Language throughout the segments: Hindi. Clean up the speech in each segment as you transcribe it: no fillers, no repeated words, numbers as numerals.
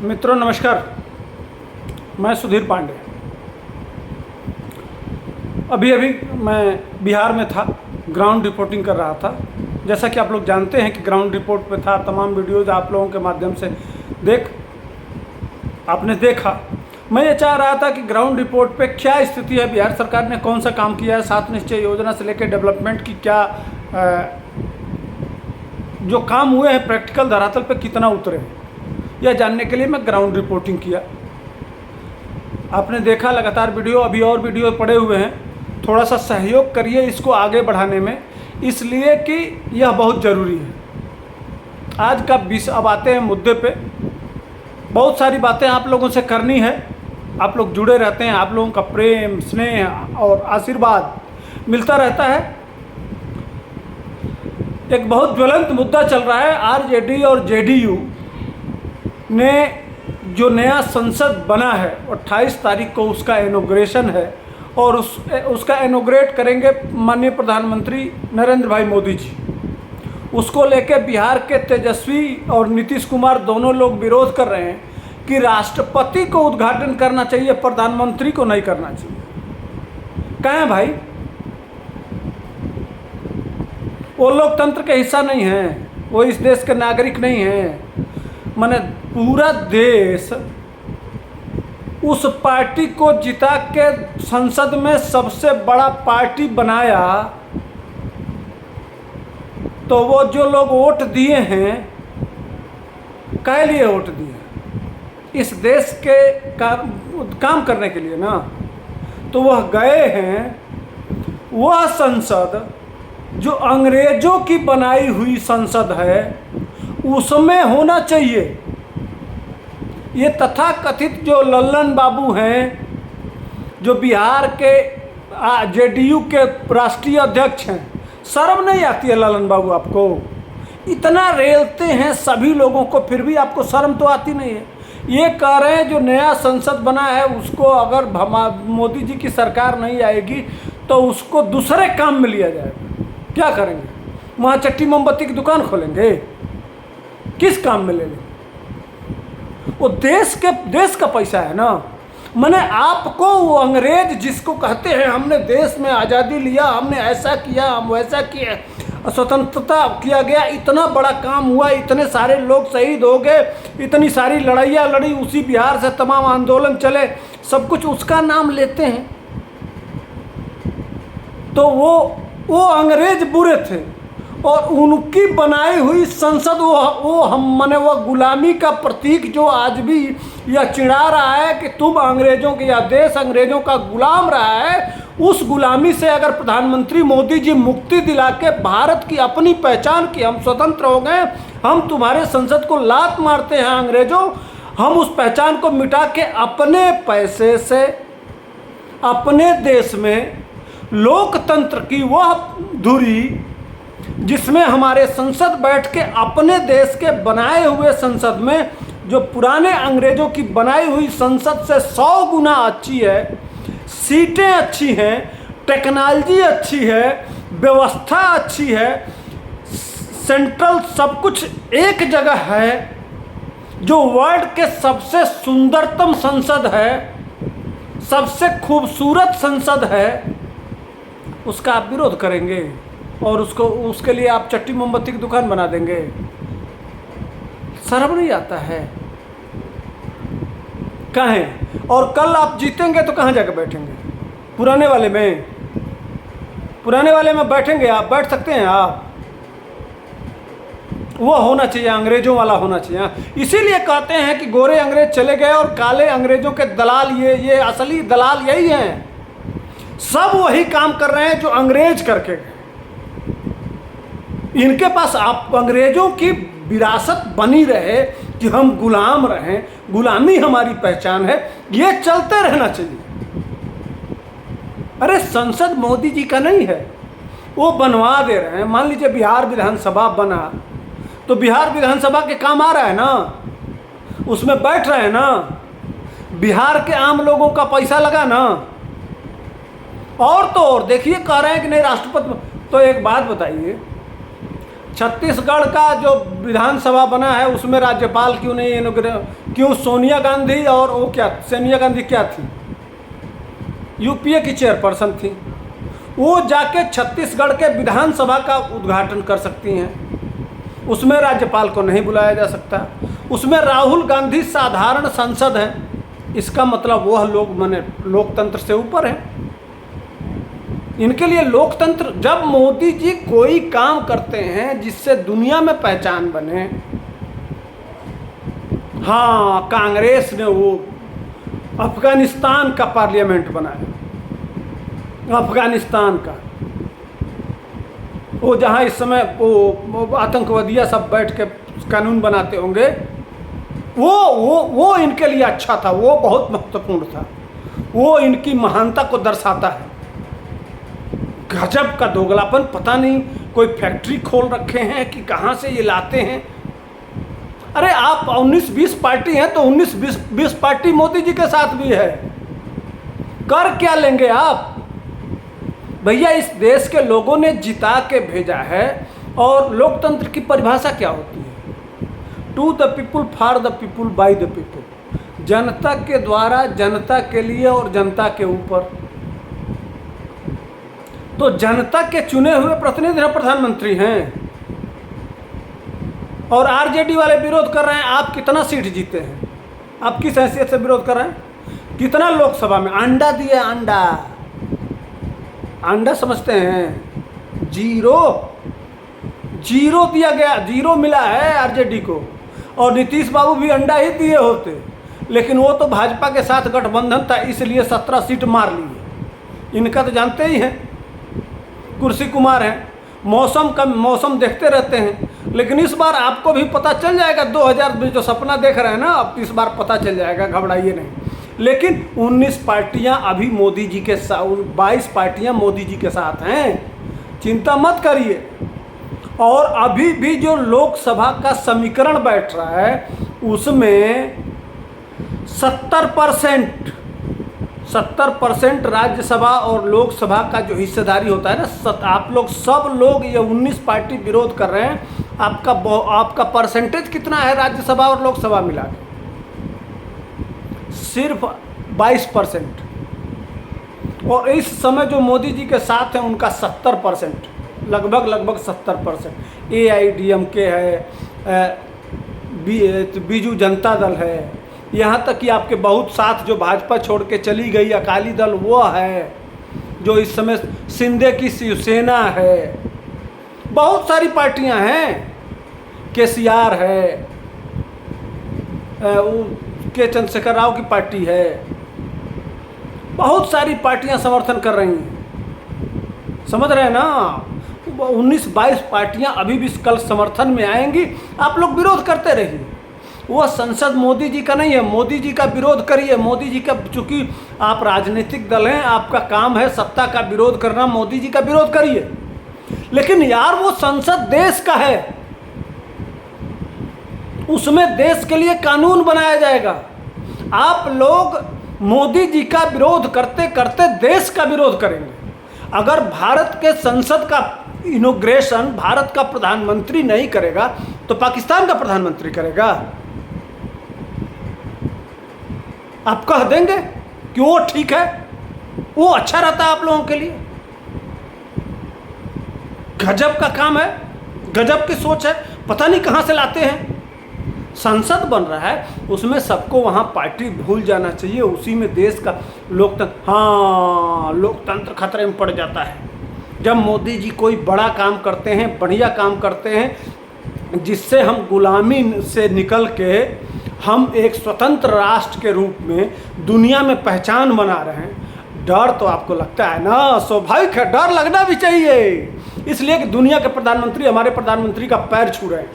मित्रों नमस्कार, मैं सुधीर पांडे। अभी मैं बिहार में था, ग्राउंड रिपोर्टिंग कर रहा था। जैसा कि आप लोग जानते हैं कि ग्राउंड रिपोर्ट पे था, तमाम वीडियोज़ आप लोगों के माध्यम से आपने देखा। मैं ये चाह रहा था कि ग्राउंड रिपोर्ट पे क्या स्थिति है, बिहार सरकार ने कौन सा काम किया है, 7 निश्चय योजना से लेकर डेवलपमेंट की क्या जो काम हुए हैं प्रैक्टिकल धरातल पे कितना उतरे हैं, यह जानने के लिए मैं ग्राउंड रिपोर्टिंग किया। आपने देखा लगातार वीडियो, अभी और वीडियो पड़े हुए हैं। थोड़ा सा सहयोग करिए इसको आगे बढ़ाने में, इसलिए कि यह बहुत ज़रूरी है। आज का अब आते हैं मुद्दे पे। बहुत सारी बातें आप लोगों से करनी है। आप लोग जुड़े रहते हैं, आप लोगों का प्रेम, स्नेह और आशीर्वाद मिलता रहता है। एक बहुत ज्वलंत मुद्दा चल रहा है। आरजेडी और जेडीयू ने जो नया संसद बना है, 28 तारीख को उसका इनॉग्रेशन है और उसका इनॉग्रेट करेंगे माननीय प्रधानमंत्री नरेंद्र भाई मोदी जी। उसको लेके बिहार के तेजस्वी और नीतीश कुमार दोनों लोग विरोध कर रहे हैं कि राष्ट्रपति को उद्घाटन करना चाहिए, प्रधानमंत्री को नहीं करना चाहिए। कहें भाई, वो लोकतंत्र के हिस्सा नहीं हैं, वो इस देश के नागरिक नहीं हैं। माने पूरा देश उस पार्टी को जिता के संसद में सबसे बड़ा पार्टी बनाया, तो वो जो लोग वोट दिए हैं, काहे लिए वोट दिए? इस देश के काम करने के लिए ना। तो वह गए हैं, वह संसद जो अंग्रेजों की बनाई हुई संसद है उसमें होना चाहिए। ये तथाकथित जो लल्लन बाबू हैं, जो बिहार के जेडीयू के राष्ट्रीय अध्यक्ष हैं, शर्म नहीं आती है लल्लन बाबू आपको? इतना रेलते हैं सभी लोगों को, फिर भी आपको शर्म तो आती नहीं है। ये कह रहे हैं जो नया संसद बना है उसको अगर मोदी जी की सरकार नहीं आएगी तो उसको दूसरे काम में लिया जाएगा। क्या करेंगे? वहाँ चट्टी मोमबत्ती की दुकान खोलेंगे? किस काम में ले लेंगे? वो देश का पैसा है ना। मैंने आपको वो अंग्रेज जिसको कहते हैं हमने देश में आज़ादी लिया, हमने ऐसा किया, हम वैसा किया, स्वतंत्रता किया गया, इतना बड़ा काम हुआ, इतने सारे लोग शहीद हो गए, इतनी सारी लड़ाइयाँ लड़ी, उसी बिहार से तमाम आंदोलन चले, सब कुछ उसका नाम लेते हैं। तो वो अंग्रेज बुरे थे और उनकी बनाई हुई संसद वो गुलामी का प्रतीक जो आज भी यह चिढ़ा रहा है कि तुम अंग्रेजों के, या देश अंग्रेजों का गुलाम रहा है, उस गुलामी से अगर प्रधानमंत्री मोदी जी मुक्ति दिला के भारत की अपनी पहचान की, हम स्वतंत्र हो गए, हम तुम्हारे संसद को लात मारते हैं अंग्रेजों, हम उस पहचान को मिटा के अपने पैसे से अपने देश में लोकतंत्र की वह धुरी जिसमें हमारे संसद बैठ के अपने देश के बनाए हुए संसद में, जो पुराने अंग्रेजों की बनाई हुई संसद से 100 गुना अच्छी है, सीटें अच्छी हैं, टेक्नोलॉजी अच्छी है, व्यवस्था अच्छी है, सेंट्रल सब कुछ एक जगह है, जो वर्ल्ड के सबसे सुंदरतम संसद है, सबसे खूबसूरत संसद है, उसका आप विरोध करेंगे और उसके लिए आप चट्टी मोमबत्ती की दुकान बना देंगे? शर्म नहीं आता है? कहें, और कल आप जीतेंगे तो कहाँ जाकर बैठेंगे? पुराने वाले में बैठेंगे? आप बैठ सकते हैं? आप वो होना चाहिए, अंग्रेजों वाला होना चाहिए। इसीलिए कहते हैं कि गोरे अंग्रेज चले गए और काले अंग्रेजों के दलाल ये असली दलाल यही हैं। सब वही काम कर रहे हैं जो अंग्रेज करके गए। इनके पास आप अंग्रेजों की विरासत बनी रहे कि हम गुलाम रहें, गुलामी हमारी पहचान है, ये चलते रहना चाहिए। अरे संसद मोदी जी का नहीं है, वो बनवा दे रहे हैं। मान लीजिए बिहार विधानसभा बना, तो बिहार विधानसभा के काम आ रहा है ना, उसमें बैठ रहे हैं ना, बिहार के आम लोगों का पैसा लगा ना। और तो और देखिए, कह रहे हैं कि नहीं राष्ट्रपति। तो एक बात बताइए, छत्तीसगढ़ का जो विधानसभा बना है उसमें राज्यपाल क्यों नहीं क्यों? सोनिया गांधी, और वो क्या, सोनिया गांधी क्या थी, यूपीए की चेयरपर्सन थी, वो जाके छत्तीसगढ़ के विधानसभा का उद्घाटन कर सकती हैं। उसमें राज्यपाल को नहीं बुलाया जा सकता। उसमें राहुल गांधी साधारण सांसद हैं, इसका मतलब वह लोग माने लोकतंत्र से ऊपर है। इनके लिए लोकतंत्र, जब मोदी जी कोई काम करते हैं जिससे दुनिया में पहचान बने, हाँ, कांग्रेस ने वो अफगानिस्तान का पार्लियामेंट बनाया, अफगानिस्तान का, वो जहाँ इस समय वो आतंकवादियाँ सब बैठ के कानून बनाते होंगे, वो इनके लिए अच्छा था, वो बहुत महत्वपूर्ण था, वो इनकी महानता को दर्शाता है। गजब का दोगलापन, पता नहीं कोई फैक्ट्री खोल रखे हैं कि कहाँ से ये लाते हैं। अरे आप 19-20 पार्टी हैं तो 19-20 पार्टी मोदी जी के साथ भी है, कर क्या लेंगे आप? भैया इस देश के लोगों ने जिता के भेजा है, और लोकतंत्र की परिभाषा क्या होती है? To the people, for the people, by the people, जनता के द्वारा, जनता के लिए और जनता के ऊपर। तो जनता के चुने हुए प्रतिनिधि प्रधानमंत्री हैं, और आरजेडी वाले विरोध कर रहे हैं। आप कितना सीट जीते हैं? आप किस हैसियत से विरोध कर रहे हैं? कितना लोकसभा में अंडा दिए? अंडा समझते हैं? जीरो दिया गया, जीरो मिला है आरजेडी को। और नीतीश बाबू भी अंडा ही दिए होते, लेकिन वो तो भाजपा के साथ गठबंधन था, इसलिए 17 सीट मार लिए। इनका तो जानते ही हैं, कुर्सी कुमार हैं, मौसम देखते रहते हैं। लेकिन इस बार आपको भी पता चल जाएगा, 2020 जो सपना देख रहे हैं ना, अब इस बार पता चल जाएगा, घबराइए नहीं। लेकिन 19 पार्टियां अभी मोदी जी के साथ, 22 पार्टियां मोदी जी के साथ हैं, चिंता मत करिए। और अभी भी जो लोकसभा का समीकरण बैठ रहा है उसमें 70% राज्यसभा और लोकसभा का जो हिस्सेदारी होता है ना, आप लोग सब लोग, ये 19 पार्टी विरोध कर रहे हैं। आपका परसेंटेज कितना है राज्यसभा और लोकसभा मिला के? सिर्फ 22%। और इस समय जो मोदी जी के साथ हैं उनका 70%, लगभग 70%। AIDMK है, बीजू जनता दल है, यहाँ तक कि आपके बहुत साथ जो भाजपा छोड़ के चली गई अकाली दल वो है, जो इस समय शिंदे की शिवसेना है, बहुत सारी पार्टियां हैं, KCR है, के चंद्रशेखर राव की पार्टी है, बहुत सारी पार्टियां समर्थन कर रही हैं। समझ रहे हैं ना? 19-22 पार्टियां अभी भी कल समर्थन में आएंगी। आप लोग विरोध करते रहिए, वह संसद मोदी जी का नहीं है, मोदी जी का विरोध करिए। मोदी जी का, चूंकि आप राजनीतिक दल हैं, आपका काम है सत्ता का विरोध करना, मोदी जी का विरोध करिए। लेकिन यार वो संसद देश का है, उसमें देश के लिए कानून बनाया जाएगा। आप लोग मोदी जी का विरोध करते करते देश का विरोध करेंगे। अगर भारत के संसद का इनॉग्रेशन भारत का प्रधानमंत्री नहीं करेगा तो पाकिस्तान का प्रधानमंत्री करेगा। आप कह देंगे कि वो ठीक है, वो अच्छा रहता है आप लोगों के लिए। गजब का काम है, गजब की सोच है, पता नहीं कहां से लाते हैं। संसद बन रहा है, उसमें सबको वहां पार्टी भूल जाना चाहिए, उसी में देश का लोकतंत्र, हाँ, लोकतंत्र खतरे में पड़ जाता है जब मोदी जी कोई बड़ा काम करते हैं, बढ़िया काम करते हैं, जिससे हम गुलामी से निकल के हम एक स्वतंत्र राष्ट्र के रूप में दुनिया में पहचान बना रहे हैं। डर तो आपको लगता है ना, स्वाभाविक है, डर लगना भी चाहिए, इसलिए कि दुनिया के प्रधानमंत्री हमारे प्रधानमंत्री का पैर छू रहे हैं।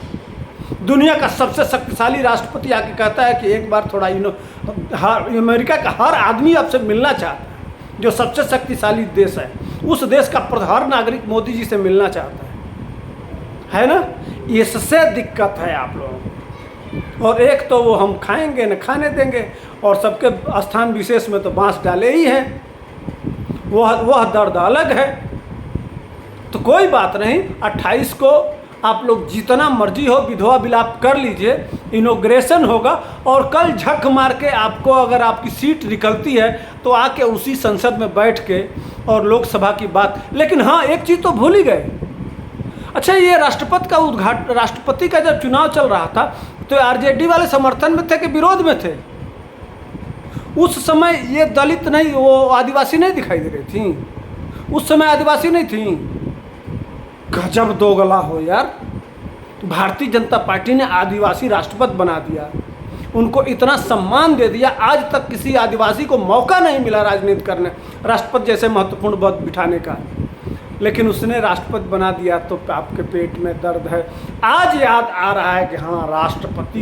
दुनिया का सबसे शक्तिशाली राष्ट्रपति आके कहता है कि एक बार थोड़ा अमेरिका का हर आदमी आपसे मिलना चाहता है, जो सबसे शक्तिशाली देश है, उस देश का हर नागरिक मोदी जी से मिलना चाहता है ना? इससे दिक्कत है आप लोगों को। और एक तो वो हम खाएंगे न खाने देंगे, और सबके स्थान विशेष में तो बांस डाले ही हैं, वह दर्द अलग है। तो कोई बात नहीं, 28 को आप लोग जितना मर्जी हो विधवा विलाप कर लीजिए, इनॉग्रेशन होगा और कल झक मार के आपको अगर आपकी सीट निकलती है तो आके उसी संसद में बैठ के और लोकसभा की बात। लेकिन हाँ, एक चीज़ तो भूल ही गए। अच्छा, ये राष्ट्रपति का जब चुनाव चल रहा था तो आरजेडी वाले समर्थन में थे कि विरोध में थे? उस समय ये दलित नहीं, वो आदिवासी नहीं दिखाई दे रही थी? उस समय आदिवासी नहीं थी? गजब दोगला हो यार। भारतीय जनता पार्टी ने आदिवासी राष्ट्रपति बना दिया, उनको इतना सम्मान दे दिया। आज तक किसी आदिवासी को मौका नहीं मिला राजनीति करने, राष्ट्रपति जैसे महत्वपूर्ण पद बिठाने का, लेकिन उसने राष्ट्रपति बना दिया तो आपके पेट में दर्द है। आज याद आ रहा है कि हाँ, राष्ट्रपति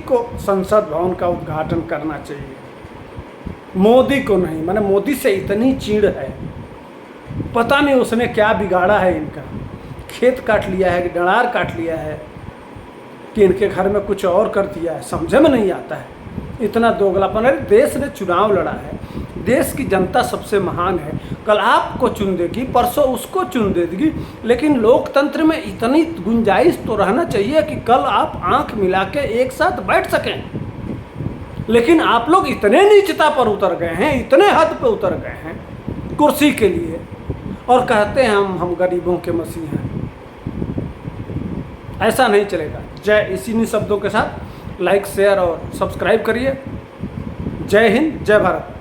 को संसद भवन का उद्घाटन करना चाहिए, मोदी को नहीं। माने मोदी से इतनी चिढ़ है, पता नहीं उसने क्या बिगाड़ा है इनका। खेत काट लिया है कि डंडार काट लिया है कि इनके घर में कुछ और कर दिया है, समझे में नहीं आता है। इतना दोगलापन। अरे देश ने चुनाव लड़ा है, देश की जनता सबसे महान है, कल आपको चुन देगी, परसों उसको चुन देगी, लेकिन लोकतंत्र में इतनी गुंजाइश तो रहना चाहिए कि कल आप आंख मिला के एक साथ बैठ सकें। लेकिन आप लोग इतने नीचता पर उतर गए हैं, इतने हद पे उतर गए हैं कुर्सी के लिए, और कहते हैं हम गरीबों के मसीह हैं। ऐसा नहीं चलेगा। जय, इसी शब्दों के साथ लाइक, शेयर और सब्सक्राइब करिए। जय हिंद, जय भारत।